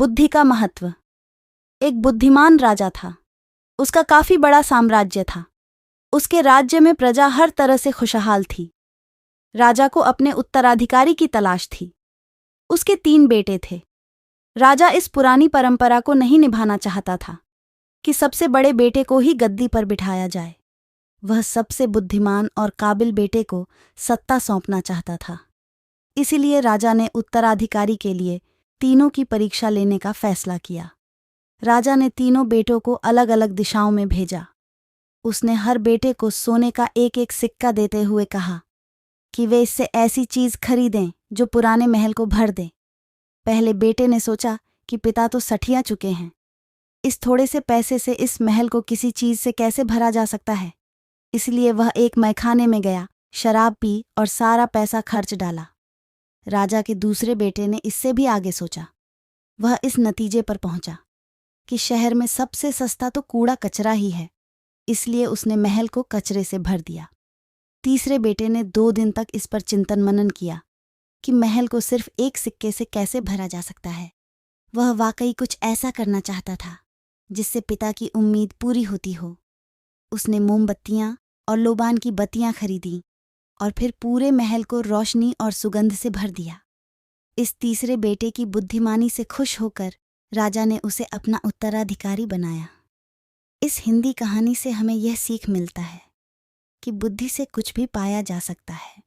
बुद्धि का महत्व। एक बुद्धिमान राजा था। उसका काफी बड़ा साम्राज्य था। उसके राज्य में प्रजा हर तरह से खुशहाल थी। राजा को अपने उत्तराधिकारी की तलाश थी। उसके 3 बेटे थे। राजा इस पुरानी परंपरा को नहीं निभाना चाहता था कि सबसे बड़े बेटे को ही गद्दी पर बिठाया जाए। वह सबसे बुद्धिमान और काबिल बेटे को सत्ता सौंपना चाहता था। इसीलिए राजा ने उत्तराधिकारी के लिए तीनों की परीक्षा लेने का फैसला किया। राजा ने तीनों बेटों को अलग अलग दिशाओं में भेजा। उसने हर बेटे को सोने का एक एक सिक्का देते हुए कहा कि वे इससे ऐसी चीज खरीदें जो पुराने महल को भर दे। पहले बेटे ने सोचा कि पिता तो सठिया चुके हैं, इस थोड़े से पैसे से इस महल को किसी चीज से कैसे भरा जा सकता है। इसलिए वह एक मैखाने में गया, शराब पी और सारा पैसा खर्च डाला। राजा के दूसरे बेटे ने इससे भी आगे सोचा। वह इस नतीजे पर पहुंचा कि शहर में सबसे सस्ता तो कूड़ा कचरा ही है, इसलिए उसने महल को कचरे से भर दिया। तीसरे बेटे ने 2 दिन तक इस पर चिंतन मनन किया कि महल को सिर्फ एक सिक्के से कैसे भरा जा सकता है। वह वाकई कुछ ऐसा करना चाहता था जिससे पिता की उम्मीद पूरी होती हो। उसने मोमबत्तियां और लोबान की बत्तियां खरीदी और फिर पूरे महल को रोशनी और सुगंध से भर दिया। इस तीसरे बेटे की बुद्धिमानी से खुश होकर राजा ने उसे अपना उत्तराधिकारी बनाया। इस हिंदी कहानी से हमें यह सीख मिलता है कि बुद्धि से कुछ भी पाया जा सकता है।